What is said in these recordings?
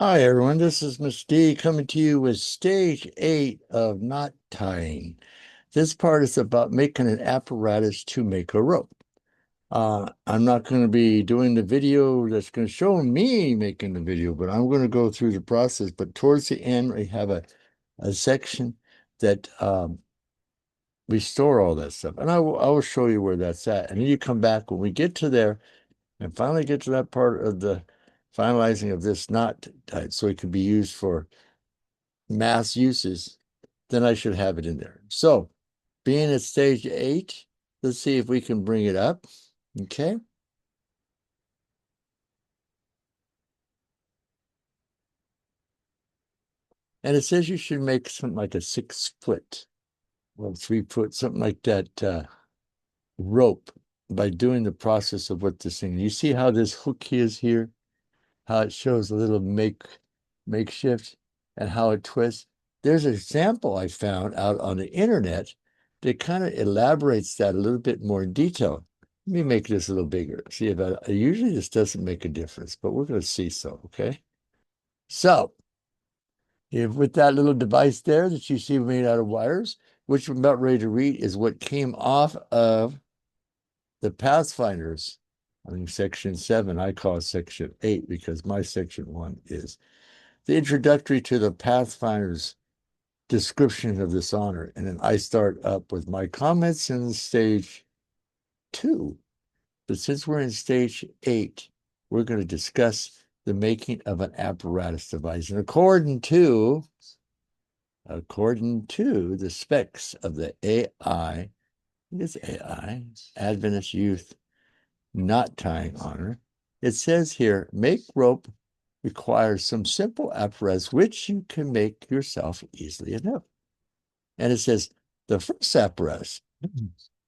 Hi, everyone. This is Mr. D coming to you with stage 8 of knot tying. This part is about making an apparatus to make a rope. I'm not going to be doing the video that's going to show me making the video, but I'm going to go through the process. But towards the end, we have a section that we store all that stuff. And I will show you where that's at. And then you come back when we get to there and finally get to that part of the finalizing of this knot tied so it can be used for mass uses, then I should have it in there. So being at stage 8, let's see if we can bring it up. Okay. And it says you should make something like a 6-foot, well, 3-foot, something like that rope by doing the process of what this thing. You see how this hook is here, how it shows a little makeshift and how it twists. There's an example I found out on the internet that kind of elaborates that a little bit more in detail. Let me make this a little bigger. See if usually this doesn't make a difference, but we're going to see so, okay? So if with that little device there that you see made out of wires, which we're about ready to read is what came off of the Pathfinders. I think section 7, I call it section 8 because my section 1 is the introductory to the Pathfinder's description of this honor. And then I start up with my comments in stage 2. But since we're in stage 8, we're going to discuss the making of an apparatus device. And according to the specs of the AI, it's AI, Adventist Youth Knot Tying Honor, it says here, make rope requires some simple apparatus which you can make yourself easily enough. And it says the first apparatus,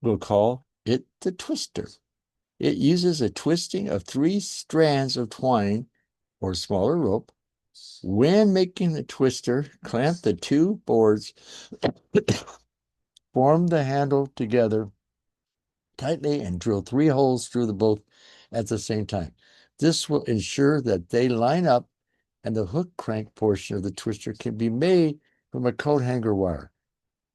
we'll call it the twister. It uses a twisting of 3 strands of twine or smaller rope. When making the twister, clamp the 2 boards, form the handle together tightly, and drill 3 holes through the both at the same time. This will ensure that they line up and the hook crank portion of the twister can be made from a coat hanger wire.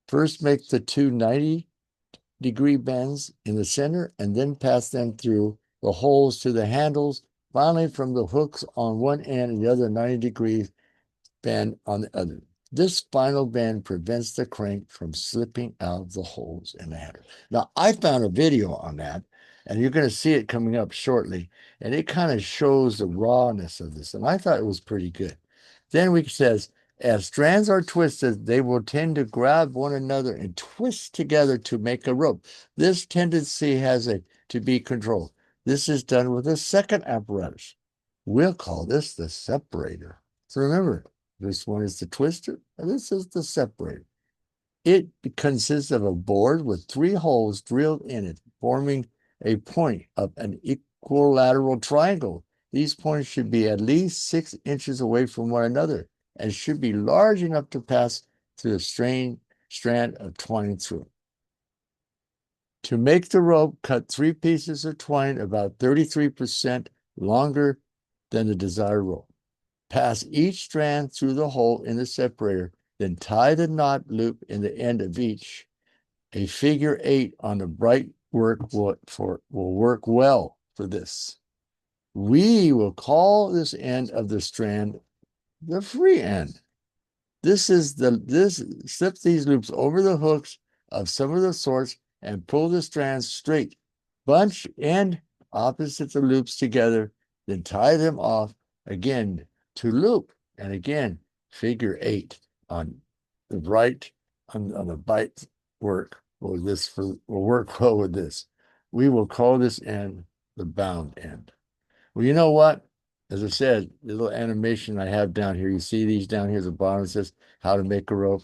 First, make the 2 90-degree bends in the center and then pass them through the holes to the handles. Finally, from the hooks on one end and the other 90-degree bend on the other. This final bend prevents the crank from slipping out of the holes in the handle. Now, I found a video on that, and you're going to see it coming up shortly, and it kind of shows the rawness of this, and I thought it was pretty good. Then it says, as strands are twisted, they will tend to grab one another and twist together to make a rope. This tendency has to be controlled. This is done with a second apparatus. We'll call this the separator. So remember, this one is the twister, and this is the separator. It consists of a board with 3 holes drilled in it, forming a point of an equilateral triangle. These points should be at least 6 inches away from one another and should be large enough to pass through a strand of twine through. To make the rope, cut 3 pieces of twine about 33% longer than the desired rope. Pass each strand through the hole in the separator, then tie the knot loop in the end of each. A figure 8 on the bright work will work well for this. We will call this end of the strand the free end. Slip these loops over the hooks of some of the sorts and pull the strands straight. Bunch end opposites of loops together, then tie them off again to loop. And again, figure 8 on the right, on the bite work. Will work well with this. We will call this end the bound end. Well, you know what? As I said, the little animation I have down here, you see these down here at the bottom, it says how to make a rope,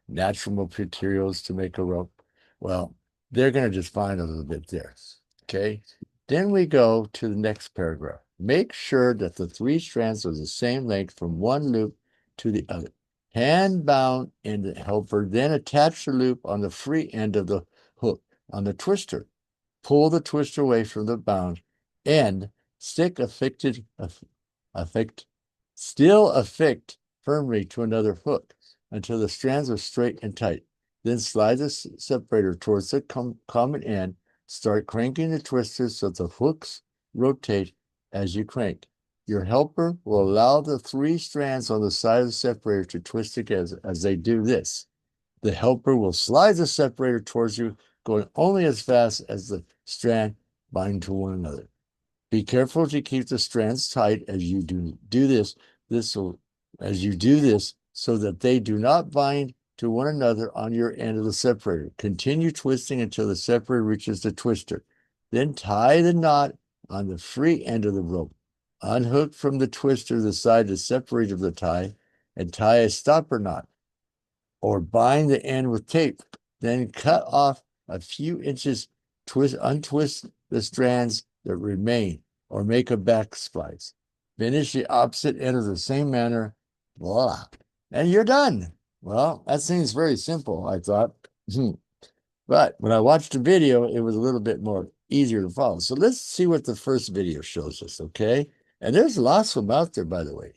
natural materials to make a rope. Well, they're going to just find a little bit there. Okay. Then we go to the next paragraph. Make sure that the 3 strands are the same length from one loop to the other. Hand bound in the helper, then attach the loop on the free end of the hook on the twister. Pull the twister away from the bound end. Stick affixed Still affixed firmly to another hook until the strands are straight and tight. Then slide the separator towards the common end. Start cranking the twisters so the hooks rotate as you crank. Your helper will allow the three strands on the side of the separator to twist together. As they do this, the helper will slide the separator towards you, going only as fast as the strand bind to one another. Be careful to keep the strands tight as you do this. As you do this, so that they do not bind to one another on your end of the separator. Continue twisting until the separator reaches the twister. Then tie the knot on the free end of the rope. Unhook from the twister the side to separate of the tie, and tie a stopper knot, or bind the end with tape. Then cut off a few inches, untwist the strands that remain, or make a back splice. Finish the opposite end of the same manner. Voila. And you're done. Well, that seems very simple, I thought. But when I watched the video, it was a little bit more easier to follow. So let's see what the first video shows us, okay? And there's lots of them out there, by the way,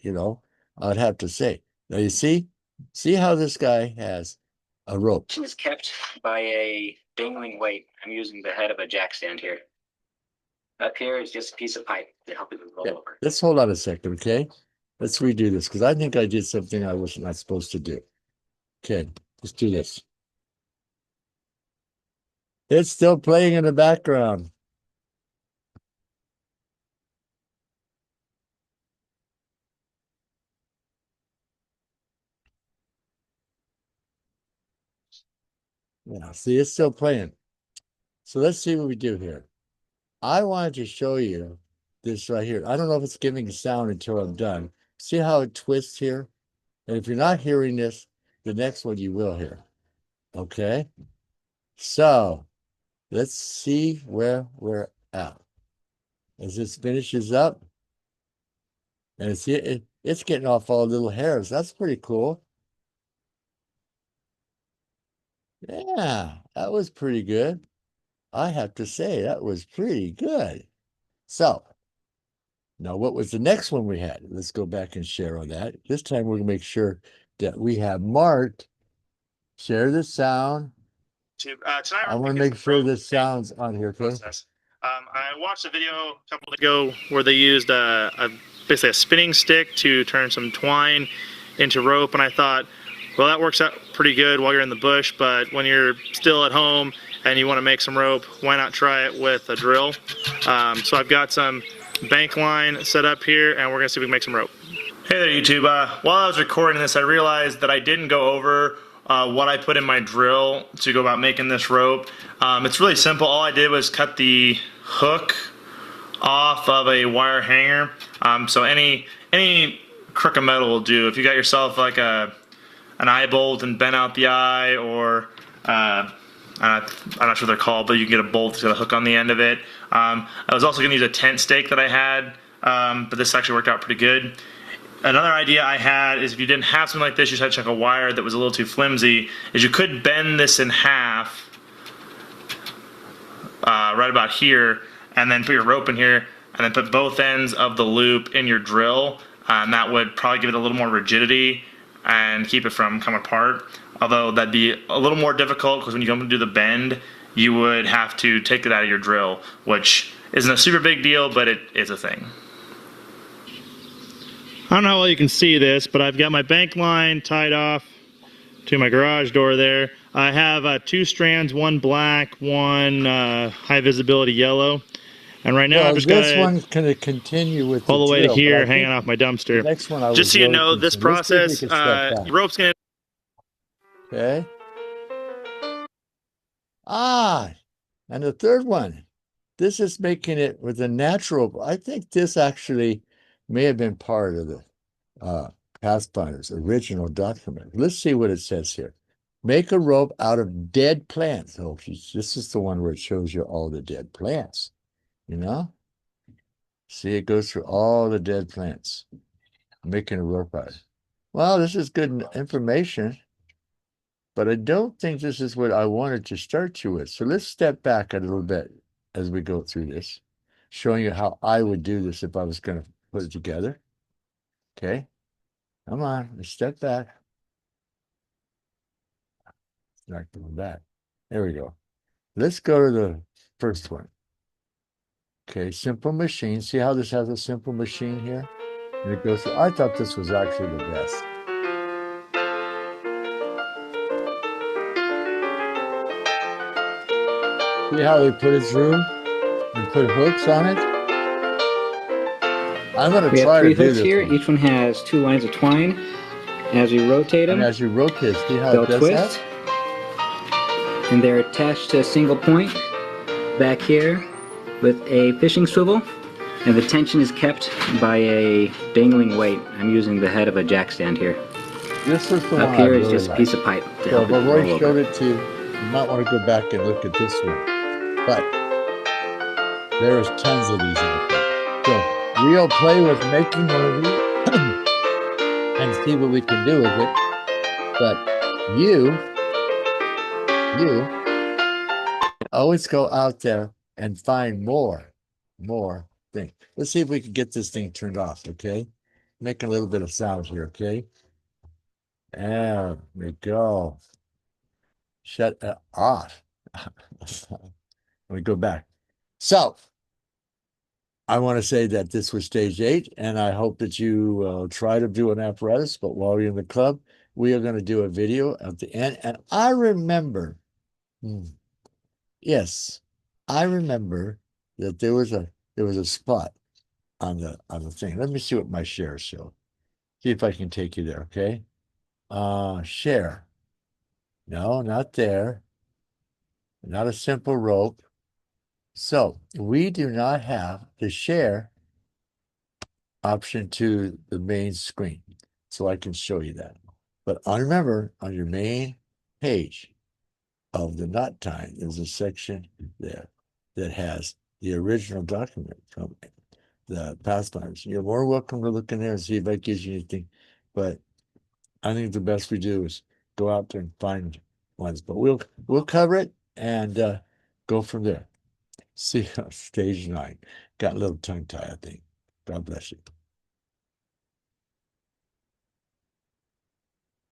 I'd have to say. Now you see how this guy has a rope. Is kept by a dangling weight. I'm using the head of a jack stand here. Up here is just a piece of pipe to help it roll over. Let's hold on a second, okay? Let's redo this because I think I did something I was not supposed to do. Okay, let's do this. It's still playing in the background. Yeah, see, it's still playing. So let's see what we do here. I wanted to show you this right here. I don't know if it's giving sound until I'm done. See how it twists here? And if you're not hearing this, the next one you will hear. Okay? So let's see where we're at. As this finishes up, and it's getting off all the little hairs. That's pretty cool. Yeah, that was pretty good. I have to say, that was pretty good. So now, what was the next one we had? Let's go back and share on that. This time, we're going to make sure that we have marked share the sound. Tonight I want to make sure the sound's on here, okay? I watched a video a couple days ago where they used basically a spinning stick to turn some twine into rope, and I thought, well, that works out pretty good while you're in the bush, but when you're still at home and you want to make some rope, why not try it with a drill? So I've got some bank line set up here, and we're gonna see if we can make some rope. Hey there, YouTube. While I was recording this, I realized that I didn't go over what I put in my drill to go about making this rope. It's really simple. All I did was cut the hook off of a wire hanger. So any crook of metal will do. If you got yourself like an eye bolt and bent out the eye, or I'm not sure what they're called, but you can get a bolt to a hook on the end of it. I was also going to use a tent stake that I had, but this actually worked out pretty good. Another idea I had is if you didn't have something like this, you just had to check a wire that was a little too flimsy, is you could bend this in half right about here, and then put your rope in here, and then put both ends of the loop in your drill, and that would probably give it a little more rigidity and keep it from coming apart. Although that'd be a little more difficult because when you come to do the bend, you would have to take it out of your drill, which isn't a super big deal, but it is a thing. I don't know how well you can see this, but I've got my bank line tied off to my garage door there. I have two strands, one black, one high visibility yellow. And right now I'm just got this one's going to continue with all the way drill, to here, hanging off my dumpster. Next one, just so you know, this process, rope's going to... Okay. And the third one, this is making it with a natural. I think this actually may have been part of the Pathfinder's original document. Let's see what it says here. Make a rope out of dead plants. Oh, this is the one where it shows you all the dead plants, See, it goes through all the dead plants, making a rope out of it. Well, this is good information, but I don't think this is what I wanted to start you with. So let's step back a little bit as we go through this, showing you how I would do this if I was going to put it together. Okay. Come on. Let's step back. Start going back. There we go. Let's go to the first one. Okay. Simple machine. See how this has a simple machine here? And it goes through. I thought this was actually the best. See how they put it through and put hooks on it? I'm going to We have try to three do hooks this here. one. Each one has 2 lines of twine. As we rotate And them, as you rotate, see how they'll it does twist, that? and they're attached to a single point back here with a fishing swivel, and the tension is kept by a dangling weight. I'm using the head of a jack stand here. This is the Up one I here is really just a like. piece of pipe to So help if it I've roll already over. showed it to you, you might want to go back and look at this one. But there's tons of these in the book. So we'll play with making one of these and see what we can do with it. But you always go out there and find more things. Let's see if we can get this thing turned off, okay? Make a little bit of sound here, okay? There we go. Shut it off. Let me go back. So I want to say that this was stage 8, and I hope that you try to do an apparatus. But while you're in the club, we are going to do a video at the end. And I remember, yes, I remember that there was a spot on the thing. Let me see what my shares show. See if I can take you there. Okay. Share. No, not there. Not a simple rope. So we do not have the share option to the main screen. So I can show you that. But remember, on your main page of the knot time, there's a section there that has the original document from the Pathfinders. You're more welcome to look in there and see if that gives you anything. But I think the best we do is go out there and find ones. But we'll cover it and go from there. See, stage 9. Got a little tongue tie, I think. God bless you.